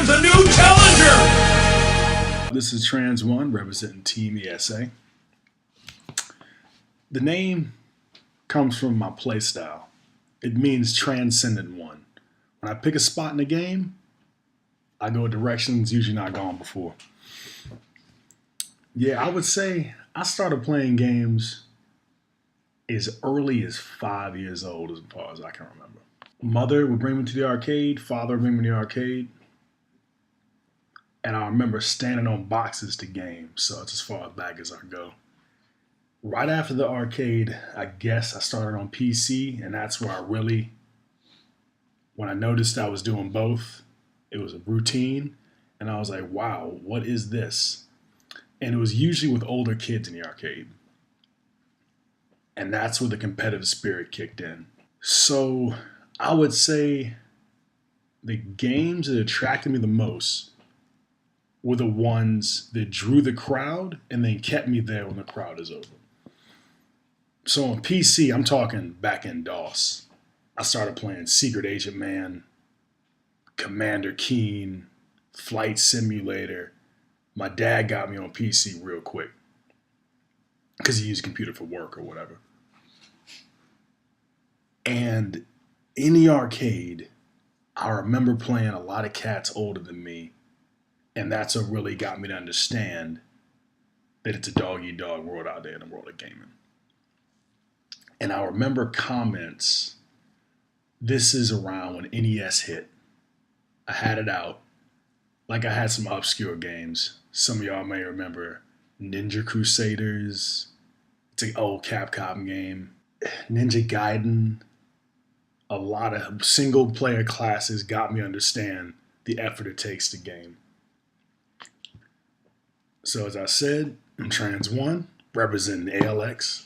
presents a new challenger! This is Tranz1 representing Team ESA. The name comes from my playstyle. It means transcendent one. When I pick a spot in the game, I go directions usually not gone before. Yeah, I would say I started playing games as early as 5 years old, as far as I can remember. Mother would bring me to the arcade, father would bring me to the arcade. And I remember standing on boxes to game, so it's as far back as I go. Right after the arcade, I guess I started on PC, and that's where when I noticed I was doing both, it was a routine, and I was like, wow, what is this? And it was usually with older kids in the arcade. And that's where the competitive spirit kicked in. So I would say the games that attracted me the most were the ones that drew the crowd and then kept me there when the crowd is over. So on PC, I'm talking back in DOS. I started playing Secret Agent Man, Commander Keen, Flight Simulator. My dad got me on PC real quick because he used a computer for work or whatever. And in the arcade, I remember playing a lot of cats older than me. And that's what really got me to understand that it's a dog-eat-dog world out there in the world of gaming. And I remember comments, this is around when NES hit. I had it out. Like I had some obscure games. Some of y'all may remember Ninja Crusaders. It's an old Capcom game. Ninja Gaiden. A lot of single-player classes got me to understand the effort it takes to game. So as I said, I'm Tranz1, representing ALX.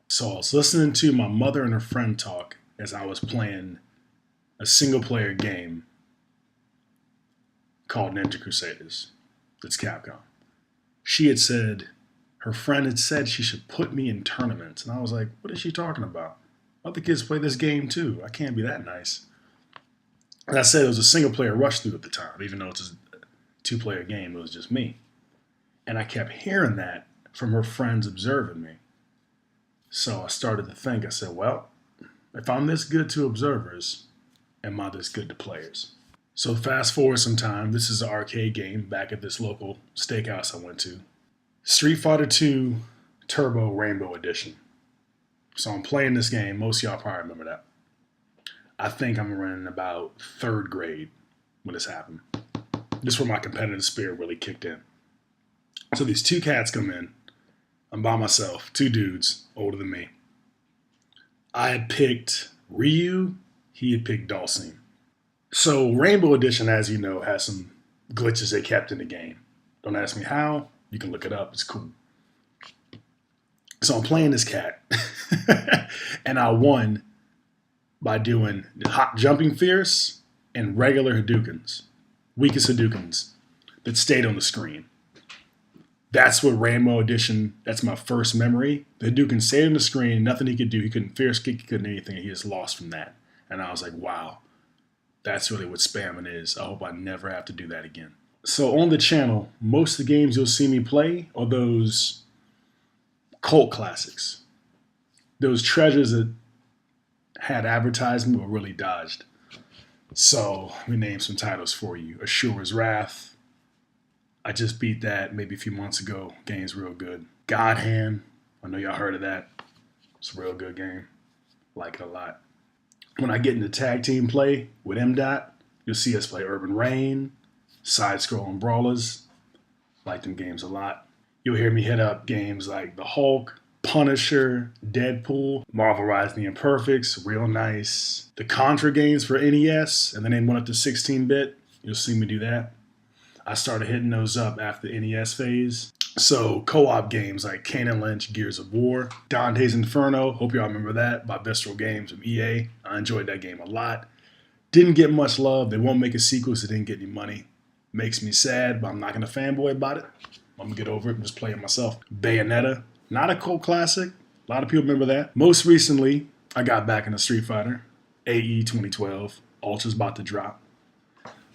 So I was listening to my mother and her friend talk as I was playing a single-player game called Ninja Crusaders. It's Capcom. She had said, her friend had said she should put me in tournaments. And I was like, what is she talking about? Other kids play this game too. I can't be that nice. And I said it was a single-player rush through at the time, even though it's a two-player game, it was just me. And I kept hearing that from her friends observing me. So I started to think, I said, well, if I'm this good to observers, am I this good to players? So fast forward some time, this is an arcade game back at this local steakhouse I went to. Street Fighter II Turbo Rainbow Edition. So I'm playing this game, most of y'all probably remember that. I think I'm running about 3rd grade when this happened. This is where my competitive spirit really kicked in. So these two cats come in. I'm by myself, 2 dudes older than me. I had picked Ryu, he had picked Dawson. So Rainbow Edition, as you know, has some glitches they kept in the game. Don't ask me how, you can look it up, it's cool. So I'm playing this cat, and I won by doing hot jumping fierce and regular Hadoukens, weakest Hadoukens that stayed on the screen. That's what Rainbow Edition, that's my first memory. The Hadouken stayed on the screen, nothing he could do. He couldn't fierce kick, he couldn't anything. He just lost from that. And I was like, wow, that's really what spamming is. I hope I never have to do that again. So on the channel, most of the games you'll see me play are those cult classics. Those treasures that had advertisement but really dodged. So let me name some titles for you. Ashura's Wrath. I just beat that maybe a few months ago. Game's real good. God Hand. I know y'all heard of that. It's a real good game. Like it a lot. When I get into tag team play with MDOT, you'll see us play Urban Reign, side-scrolling brawlers. Like them games a lot. You'll hear me hit up games like The Hulk, Punisher, Deadpool, Marvel Rise the Imperfects, real nice. The Contra games for NES, and then they went up to 16-bit. You'll see me do that. I started hitting those up after the NES phase. So co-op games like Kane & Lynch, Gears of War, Dante's Inferno, hope y'all remember that, by Visceral Games from EA. I enjoyed that game a lot. Didn't get much love. They won't make a sequel, so they didn't get any money. Makes me sad, but I'm not going to fanboy about it. I'm going to get over it and just play it myself. Bayonetta, not a cult classic. A lot of people remember that. Most recently, I got back into Street Fighter. AE 2012. Ultra's about to drop.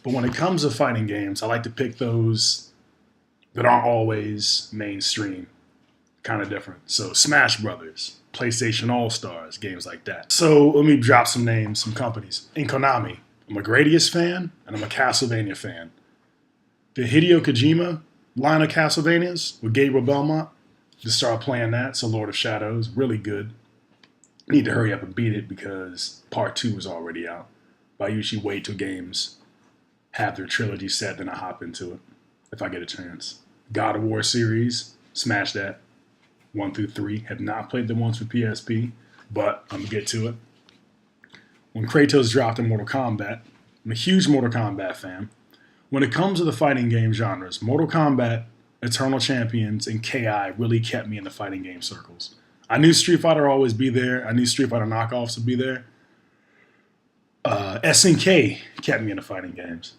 But when it comes to fighting games, I like to pick those that aren't always mainstream, kind of different. So Smash Brothers, PlayStation All-Stars, games like that. So let me drop some names, some companies. In Konami, I'm a Gradius fan and I'm a Castlevania fan. The Hideo Kojima line of Castlevanias with Gabriel Belmont, just started playing that, so Lord of Shadows, really good. Need to hurry up and beat it because part 2 is already out. But I usually wait till games have their trilogy set, then I hop into it if I get a chance. God of War series, smash that. 1 through 3. Have not played the ones for PSP, but I'm going to get to it. When Kratos dropped in Mortal Kombat, I'm a huge Mortal Kombat fan. When it comes to the fighting game genres, Mortal Kombat, Eternal Champions, and KI really kept me in the fighting game circles. I knew Street Fighter would always be there. I knew Street Fighter knockoffs would be there. SNK kept me in the fighting games.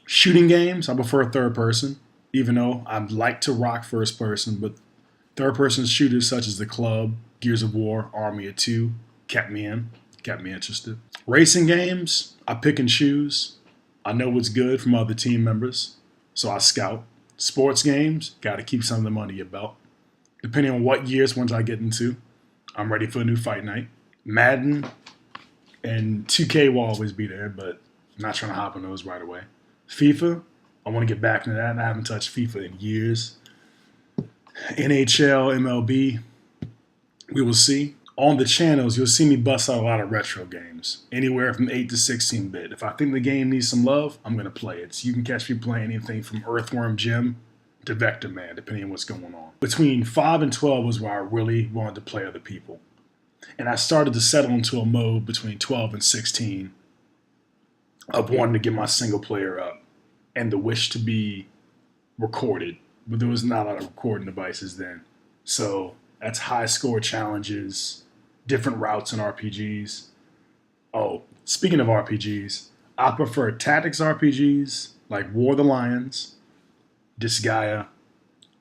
Shooting games, I prefer third person, even though I like to rock first person, but third person shooters such as The Club, Gears of War, Army of Two kept me interested. Racing games, I pick and choose. I know what's good from other team members, so I scout. Sports games, got to keep something under your belt. Depending on what years ones I get into, I'm ready for a new fight night. Madden and 2K will always be there, but I'm not trying to hop on those right away. FIFA, I want to get back into that. I haven't touched FIFA in years. NHL, MLB, we will see. On the channels, you'll see me bust out a lot of retro games, anywhere from 8 to 16-bit. If I think the game needs some love, I'm going to play it. So you can catch me playing anything from Earthworm Jim to Vector Man, depending on what's going on. Between 5 and 12 was where I really wanted to play other people. And I started to settle into a mode between 12 and 16 of wanting to get my single player up and the wish to be recorded. But there was not a lot of recording devices then. So that's high score challenges, different routes in RPGs. Oh, speaking of RPGs, I prefer tactics RPGs like War of the Lions, Disgaea,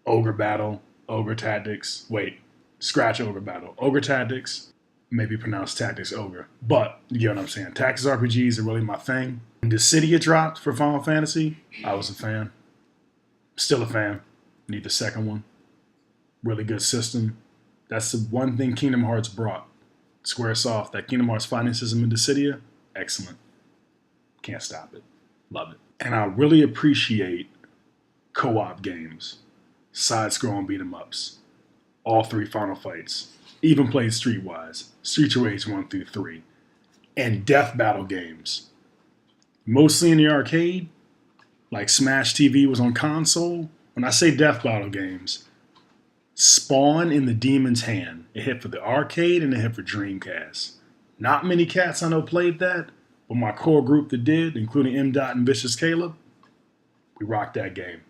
Ogre Battle, Ogre Tactics. Wait, scratch Ogre Battle. Ogre Tactics, maybe pronounced Tactics Ogre. But you get what I'm saying. Tactics RPGs are really my thing. When Dissidia dropped for Final Fantasy, I was a fan. Still a fan. Need the second one. Really good system. That's the one thing Kingdom Hearts brought. Squaresoft, that Kingdom Hearts fighting system in Dissidia, excellent. Can't stop it. Love it. And I really appreciate co-op games, side-scrolling beat-em-ups, all 3 Final Fights, even played Streetwise, Streets of Rage 1 through 3, and death battle games. Mostly in the arcade, like Smash TV was on console. When I say death battle games, Spawn in the Demon's Hand. It hit for the arcade and it hit for Dreamcast. Not many cats I know played that, but my core group that did, including M. Dot and Vicious Caleb, we rocked that game.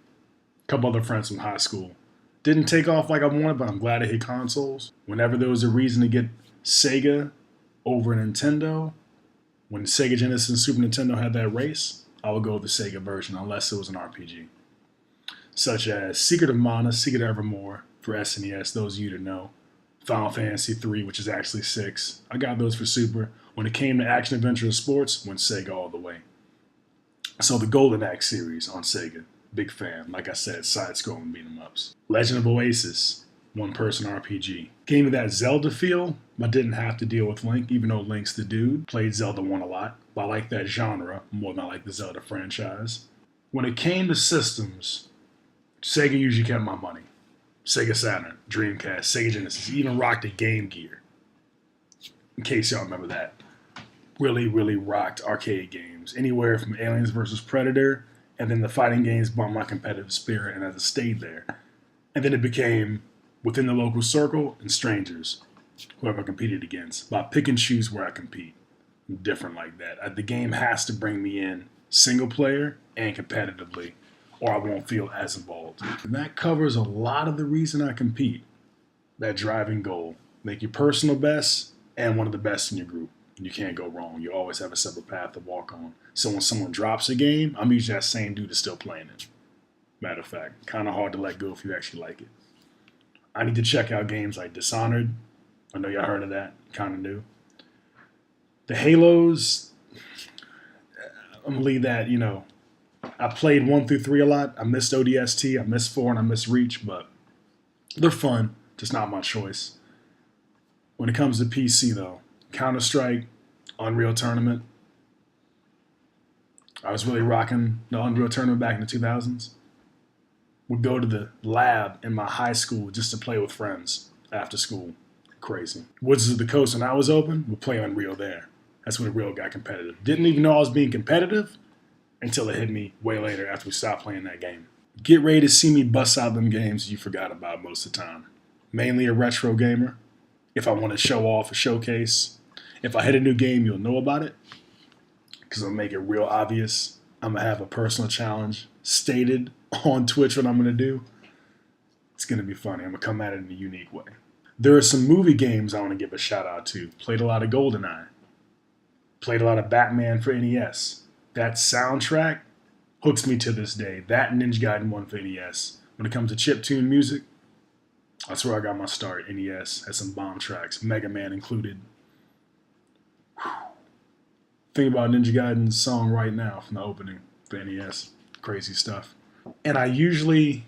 A couple other friends from high school. Didn't take off like I wanted, but I'm glad it hit consoles. Whenever there was a reason to get Sega over Nintendo, when Sega Genesis and Super Nintendo had that race, I would go with the Sega version unless it was an RPG. Such as Secret of Mana, Secret of Evermore for SNES, those of you to know. Final Fantasy 3, which is actually 6. I got those for Super. When it came to action, adventure, and sports, went Sega all the way. So the Golden Axe series on Sega, big fan. Like I said, side-scrolling beat-em-ups. Legend of Oasis, one-person RPG. Gave me that Zelda feel, but didn't have to deal with Link, even though Link's the dude. Played Zelda 1 a lot, but I like that genre more than I like the Zelda franchise. When it came to systems, Sega usually kept my money. Sega Saturn, Dreamcast, Sega Genesis, even rocked a Game Gear. In case y'all remember that. Really, really rocked arcade games. Anywhere from Aliens vs. Predator, and then the fighting games brought my competitive spirit, and it stayed there. And then it became within the local circle and strangers, whoever I competed against. But I pick and choose where I compete. I'm different like that. The game has to bring me in single player and competitively, or I won't feel as involved. And that covers a lot of the reason I compete. That driving goal. Make your personal best and one of the best in your group. You can't go wrong. You always have a separate path to walk on. So when someone drops a game, I'm usually that same dude that's still playing it. Matter of fact, kind of hard to let go if you actually like it. I need to check out games like Dishonored. I know y'all heard of that. Kind of new. The Halos, I'm gonna leave that. I played 1 through 3 a lot. I missed ODST, I missed 4, and I missed Reach, but they're fun. Just not my choice. When it comes to PC, though, Counter-Strike, Unreal Tournament. I was really rocking the Unreal Tournament back in the 2000s. Would go to the lab in my high school just to play with friends after school. Crazy. Wizards of the Coast, when I was open, would play Unreal there. That's when it real got competitive. Didn't even know I was being competitive until it hit me way later after we stopped playing that game. Get ready to see me bust out them games you forgot about most of the time. Mainly a retro gamer. If I want to show off a showcase. If I hit a new game, you'll know about it. Because I'll make it real obvious. I'm going to have a personal challenge stated on Twitch what I'm going to do. It's going to be funny. I'm going to come at it in a unique way. There are some movie games I want to give a shout out to. Played a lot of GoldenEye. Played a lot of Batman for NES. That soundtrack hooks me to this day. That and Ninja Gaiden 1 for NES. When it comes to chiptune music, that's where I got my start. NES had some bomb tracks, Mega Man included. Think about Ninja Gaiden's song right now from the opening for NES. Crazy stuff. And I usually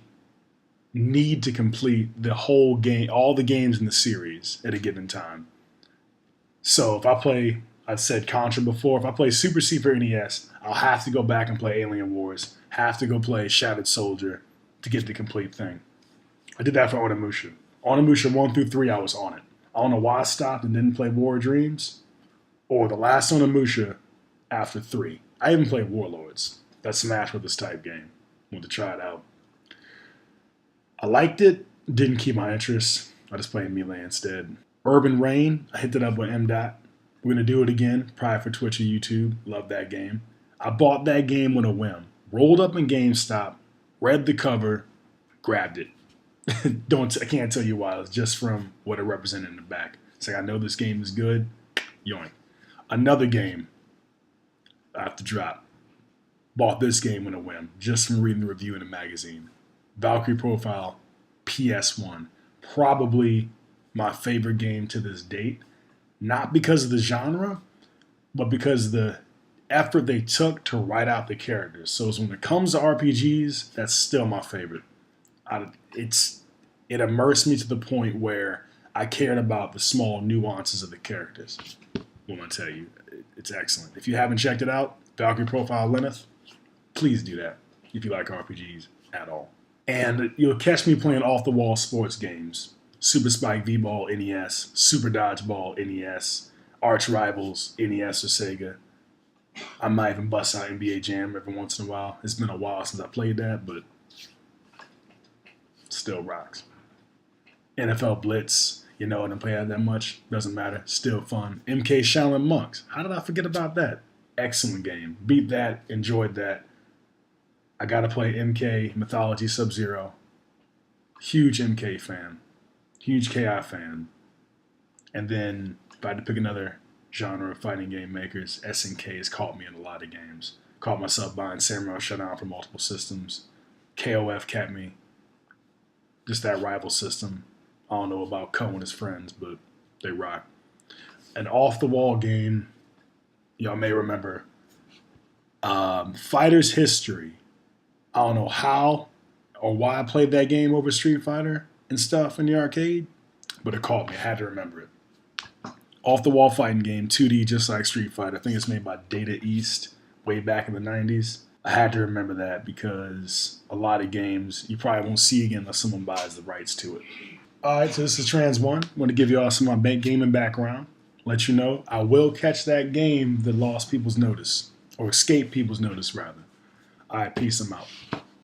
need to complete the whole game, all the games in the series at a given time. So if I play, I've said Contra before, if I play Super C for NES, I'll have to go back and play Alien Wars, have to go play Shattered Soldier to get the complete thing. I did that for Onimusha. Onimusha 1 through 3, I was on it. I don't know why I stopped and didn't play War of Dreams, or the last Onimusha after 3. I even played Warlords. That Smash Brothers type game. Wanted to try it out. I liked it, didn't keep my interest. I just played Melee instead. Urban Reign, I hit it up with M. Dot. We're going to do it again, probably for Twitch or YouTube. Love that game. I bought that game with a whim. Rolled up in GameStop, read the cover, grabbed it. I can't tell you why. It's just from what it represented in the back. It's like, I know this game is good. Yoink. Another game I have to drop. Bought this game with a whim, just from reading the review in a magazine. Valkyrie Profile PS1. Probably my favorite game to this date. Not because of the genre, but because of the effort they took to write out the characters. So when it comes to RPGs, that's still my favorite. It immersed me to the point where I cared about the small nuances of the characters. What I'm going to tell you, it's excellent. If you haven't checked it out, Valkyrie Profile Lenneth, please do that if you like RPGs at all. And you'll catch me playing off-the-wall sports games. Super Spike V-Ball NES, Super Dodgeball NES, Arch Rivals NES or Sega. I might even bust out NBA Jam every once in a while. It's been a while since I played that, but still rocks. NFL Blitz, I didn't play that much. Doesn't matter. Still fun. MK Shaolin Monks. How did I forget about that? Excellent game. Beat that. Enjoyed that. I got to play MK Mythology Sub-Zero. Huge MK fan. Huge KI fan. And then, if I had to pick another genre of fighting game makers, SNK has caught me in a lot of games. Caught myself buying Samurai Shodown for multiple systems. KOF kept me. Just that rival system. I don't know about Ko and his friends, but they rock. An off-the-wall game, y'all may remember. Fighter's History. I don't know how or why I played that game over Street Fighter and stuff in the arcade, but it caught me. I had to remember it. Off-the-wall fighting game, 2D, just like Street Fighter. I think it's made by Data East way back in the 90s. I had to remember that because a lot of games you probably won't see again unless someone buys the rights to it. All right, so this is Tranz1. I want to give you all some of my gaming background. Let you know I will catch that game that lost people's notice, or escaped people's notice, rather. All right, peace. I'm out.